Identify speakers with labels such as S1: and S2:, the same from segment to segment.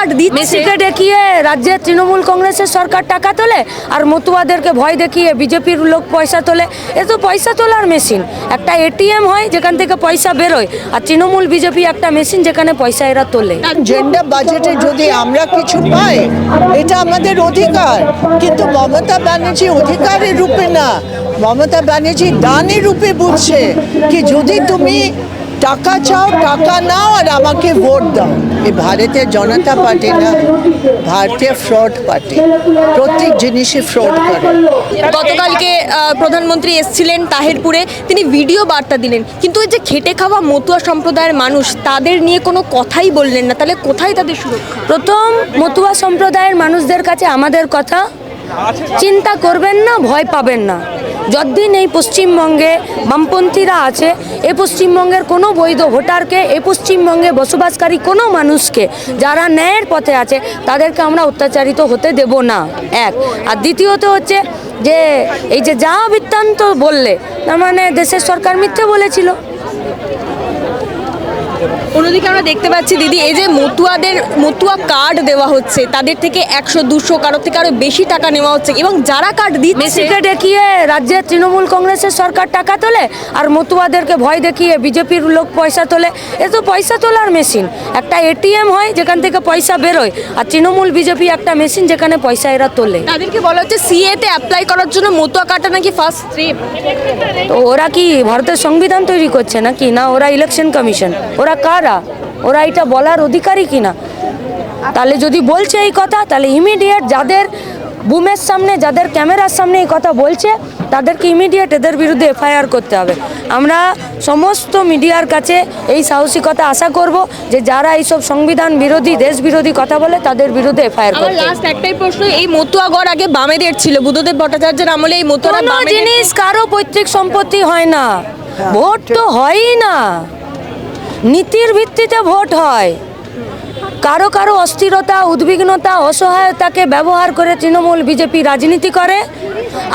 S1: Card দিচ্ছে,
S2: মেসিকে দেখিয়ে রাজ্যের তৃণমূল কংগ্রেসের সরকার টাকা তোলে, আর মতুয়াদেরকে ভয় দেখিয়ে বিজেপির লোক পয়সা তোলে। এ তো পয়সা তোলার মেশিন। একটা এটিএম হয় যেখান থেকে পয়সা বেরোয়, আর তৃণমূল বিজেপি একটা মেশিন যেখানে পয়সা এরা তোলে।
S3: জেন্ডার বাজেটে যদি আমরা কিছু পাই, এটা আমাদের অধিকার, কিন্তু মমতা ব্যানার্জি অধিকারের রূপে না, মমতা ব্যানার্জি দানের রূপে বুঝছে কি যদি তুমি টাকা চাও, টাকা নাও আর আমাকে ভোট দাও। এই ভারতের জনতা পার্টি না, ভারতীয় ফ্রড পার্টি, প্রত্যেক জিনিসে ফ্রড করে।
S1: গতকালকে প্রধানমন্ত্রী এসেছিলেন তাহিরপুরে, তিনি ভিডিও বার্তা দিলেন, কিন্তু ওই যে খেটে খাওয়া মতুয়া সম্প্রদায়ের মানুষ, তাদের নিয়ে কোনো কথাই বললেন না। তাহলে কোথায় তাদের সুরক্ষা?
S2: প্রথম মতুয়া সম্প্রদায়ের মানুষদের কাছে আমাদের কথা, চিন্তা করবেন না, ভয় পাবেন না। যতদিন এই পশ্চিমবঙ্গে বামপন্থীরা আছে, এই পশ্চিমবঙ্গের কোনো বৈধ ভোটারকে, এই পশ্চিমবঙ্গে বসবাসকারী কোনো মানুষকে যারা ন্যায়ের পথে আছে তাদেরকে আমরা অত্যাচারিত হতে দেব না, এক। আর দ্বিতীয়ত হচ্ছে যে এই যে যা বৃত্তান্ত বললে, তার মানে দেশের সরকার মিথ্যে বলেছিল।
S1: অন্যদিকে আমরা দেখতে পাচ্ছি দিদি, এই যে মতুয়া কার্ড দেওয়া হচ্ছে, তাদের থেকে 100-200 কারোর থেকে আরো বেশি টাকা নেওয়া হচ্ছে, এবং যারা কার্ড দিচ্ছে
S2: মেসিকে দেখিয়ে রাজ্যের তৃণমূল কংগ্রেসের সরকার টাকা তোলে, আর মতুয়াদেরকে ভয় দেখিয়ে বিজেপির লোক পয়সা তোলে। এ তো পয়সা তোলার মেশিন। একটা এটিএম হয় যেখান থেকে পয়সা বেরোয়, আর তৃণমূল বিজেপি একটা মেশিন যেখানে পয়সা এরা তোলে।
S1: তাদেরকে বলা হচ্ছে সিএতে অ্যাপ্লাই করার জন্য মতুয়া কার্ডটা নাকি ফার্স্ট স্টেপ।
S2: তো ওরা কি ভারতের সংবিধান তৈরি করছে নাকি, না ওরা ইলেকশন কমিশন? ওরা কারা? ওরা এটা বলার অধিকারী কিনা? তাহলে যদি বলছে এই কথা, তাহলে ইমিডিয়েট যাদের বুমের সামনে, যাদের ক্যামেরার সামনে এই কথা বলছে, তাদেরকে ইমিডিয়েট এদের বিরুদ্ধে এফআইআর করতে হবে। আমরা সমস্ত মিডিয়ার কাছে এই সাহসিকতা আশা করব যে যারা এইসব সংবিধান বিরোধী, দেশ বিরোধী কথা বলে, তাদের বিরুদ্ধে এফআইআর
S1: আমার
S2: করতে হবে।
S1: লাস্ট একটাই প্রশ্ন, এই মতুয়াগড় আগে বামেদের ছিল, বুদ্ধদেব ভট্টাচার্যের আমলে এই মতুয়ারা
S2: কোনো
S1: বামেদের।
S2: জিনিস কারো পৈতৃক সম্পত্তি হয় না, ভোট তো হয়ই না, নীতির ভিত্তিতে ভোট হয়। কারো কারো অস্থিরতা, উদ্বিগ্নতা, অসহায়তাকে ব্যবহার করে তৃণমূল বিজেপি রাজনীতি করে,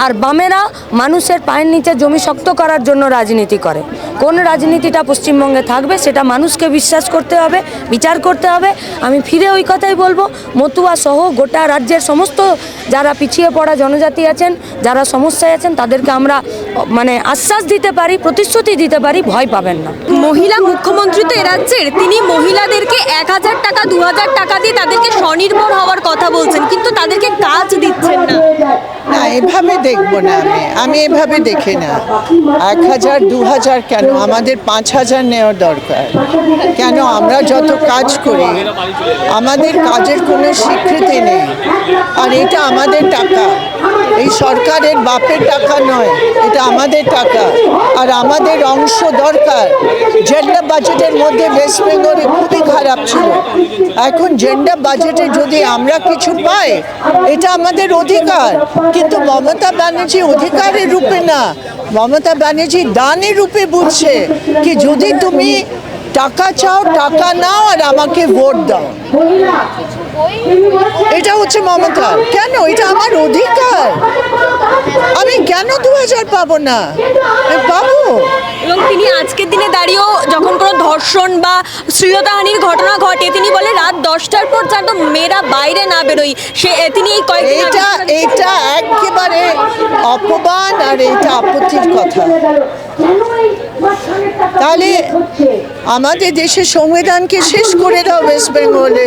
S2: আর বামেরা মানুষের পায়ের নিচে জমি শক্ত করার জন্য রাজনীতি করে। কোন রাজনীতিটা পশ্চিমবঙ্গে থাকবে সেটা মানুষকে বিশ্বাস করতে হবে, বিচার করতে হবে। আমি ফিরে ওই কথাই বলবো, মতুয়া সহ গোটা রাজ্যের সমস্ত যারা পিছিয়ে পড়া জনজাতি আছেন, যারা সমস্যায় আছেন, তাদেরকে আমরা মানে আশ্বাস দিতে পারি, প্রতিশ্রুতি দিতে পারি, ভয় পাবেন না।
S1: মহিলা মুখ্যমন্ত্রী তো এ রাজ্যের, তিনি মহিলাদেরকে 1000 টাকা 2000 টাকা দিয়ে তাদেরকে স্বনির্ভর হওয়ার কথা বলছেন, কিন্তু তাদেরকে কাজ দিচ্ছেন না।
S3: না, এভাবে দেখবো না, আমি এভাবে দেখি না। 1000 2000 কেন, আমাদের 5000 নেওয়ার দরকার। কেন, আমরা যত কাজ করি আমাদের কাজের কোনো স্বীকৃতি নেই, আর এটা আমাদের টাকা, এই সরকারের বাপের টাকা নয়, এটা আমাদের টাকা, আর আমাদের অংশ দরকার। জেন্ডার বাজেটের মধ্যে ওয়েস্ট বেঙ্গলে খুবই খারাপ ছিল, এখন জেন্ডার বাজেটে যদি আমরা কিছু পাই, এটা আমাদের অধিকার, কিন্তু মমতা ব্যানার্জি অধিকারের রূপে না, মমতা ব্যানার্জি দানের রূপে বুঝছে কি যদি তুমি টাকা চাও, টাকা নাও আর আমাকে ভোট দাও। এটা হচ্ছে মমতা। কেন, এটা আমার অধিকার, আমি কেন 2000 পাবো না? পাবো।
S1: এবং তিনি আজকের দিনে দাঁড়িয়েও যখন কোনো ধর্ষণ বা শ্লীলতাহানির ঘটনা ঘটে, তিনি বলে রাত 10টার পর যেন মেয়েরা বাইরে না বেরোই। তিনি এই কয়েকদিন
S3: এটা একেবারে অপমান, আর এটা আপত্তির কথা। তাহলে আমাদের দেশের সংবিধানকে শেষ করে দাও ওয়েস্ট বেঙ্গলে,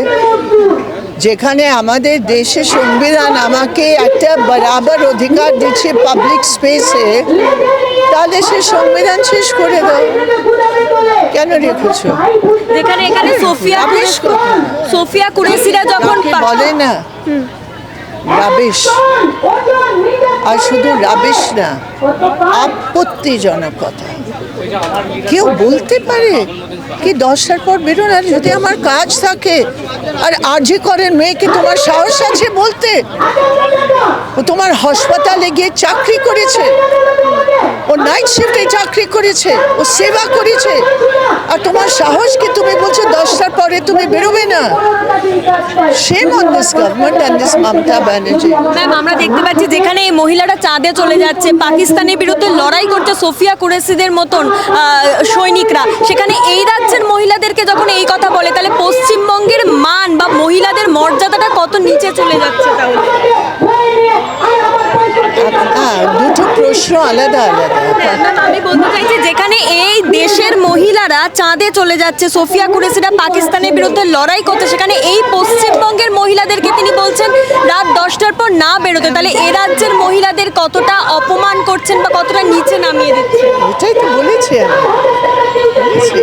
S3: যেখানে আমাদের দেশের সংবিধান আমাকে একটা বরাবর অধিকার দিচ্ছে পাবলিক স্পেসে, তাহলে সে সংবিধান শেষ করে দাও। কেন রেখেছো?
S1: যেখানে এখানে সোফিয়া কুরেশিরা যখন
S3: বলে না রাবিশ, আর শুধু রাবিশ না, আপত্তিজনক কথা। কেউ বলতে পারে কি 10টার পর বেরোন? আর যদি আমার কাজ থাকে, আর আজই করেন মেয়েকে তোমার সাহস আছে বলতে? ও তোমার হাসপাতালে গিয়ে চাকরি করেছে, ও নাইট শিফটে চাকরি করেছে, ও সেবা করেছে, আর তোমার সাহস কি তুমি বলছো 10টার পরে তুমি বেরোবে না? Shame on this government and this Mamata Banerjee.
S1: Ma'am আমরা দেখতে পাচ্ছি যেখানে এই মহিলারা চাঁদে চলে যাচ্ছে, পাকিস্তানের বিরুদ্ধে লড়াই করছে সোফিয়া কুরেশিদের মতন সৈনিকরা, সেখানে এই রাজ্যের মহিলাদেরকে যখন এই কথা বলে, তাহলে পশ্চিমবঙ্গের মান বা মহিলাদের মর্যাদাটা কত নিচে চলে যাচ্ছে তাহলে?
S3: হ্যাঁ, দুটো প্রশ্ন আলাদা আলাদা।
S1: হ্যাঁ, ম্যাম, আমি বলতে চাইছি যেখানে এই দেশের মহিলারা চাঁদে চলে যাচ্ছে, সোফিয়া কুরেশিরা পাকিস্তানের বিরুদ্ধে লড়াই করছে, সেখানে এই পশ্চিমবঙ্গের মহিলাদেরকে তিনি বলছেন রাত 10টার পর না বেরোতে, তাহলে এ রাজ্যের মহিলাদের কতটা অপমান করছেন বা কতটা নিচে নামিয়ে দিচ্ছেন?
S3: এটাই তো বলেছি আমি। বলেছি।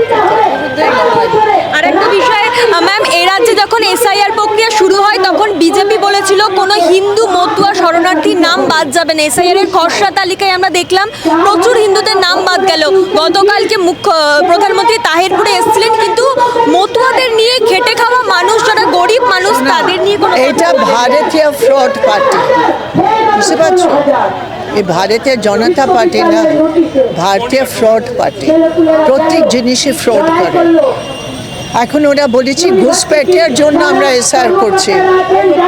S1: আর একটা বিষয় ম্যাম, এই রাজ্যে যখন এসআইআর প্রক্রিয়া শুরু হয় তখন বিজেপি বলেছিল কোনো হিন্দু মতুয়া শরণার্থীর নাম বাদ যাবে না। এসআইআর এর খসড়া তালিকায় আমরা দেখলাম প্রচুর হিন্দুদের নাম বাদ গেল। গতকালকে প্রধানমন্ত্রী তাহিরপুরে এসেছিলেন, কিন্তু মতুয়াদের নিয়ে খেটে খাওয়া মানুষ, যারা গরিব মানুষ, তাদের নিয়ে কোনো
S3: এটা ভারতীয় ফ্রড পার্টি, বুঝতে পারছো? এই ভারতীয় জনতা পার্টি না, ভারতীয় ফ্রড পার্টি, প্রত্যেক জিনিসে ফ্রড করে। এখন ওরা বলেছি ঘুষপেটিয়ার জন্য আমরা এসআর করছি,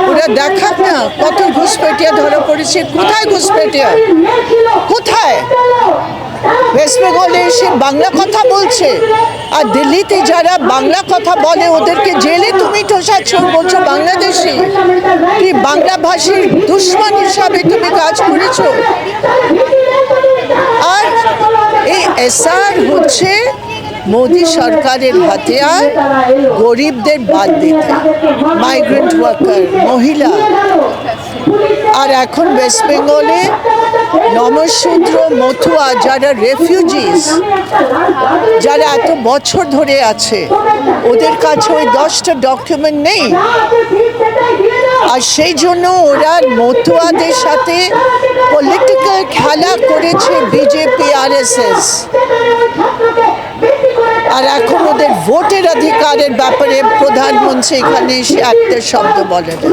S3: ওরা দেখাক না কত ঘুষপেটিয়া ধরা পড়েছে। কোথায় ঘুষপেটিয়া? কোথায়? ওয়েস্ট বেঙ্গলে এসে বাংলা কথা বলছে, আর দিল্লিতে যারা বাংলা কথা বলে ওদেরকে জেলে তুমি ঠোসাচ্ছ, বলছো বাংলাদেশি। কি বাংলা ভাষীর দুশ্মন হিসাবে তুমি কাজ করেছো। আর এই এসআর হচ্ছে মোদি সরকারের হাতিয়ার গরিবদের বাদ দিতে, মাইগ্রেন্ট ওয়ার্কার, মহিলা। আর এখন ওয়েস্ট বেঙ্গলে নমশূদ্র, মথুয়া, যারা রেফিউজিস, যারা এত বছর ধরে আছে, ওদের কাছে ওই 10টা ডকুমেন্ট নেই। আর সেই জন্য ওরা মতুয়াদের সাথে পলিটিক্যাল খেলা করেছে বিজেপি, আরএসএস। আর এখন ওদের ভোটের অধিকারের ব্যাপারে প্রধানমন্ত্রী এখানে এসে একটা শব্দ বলে না।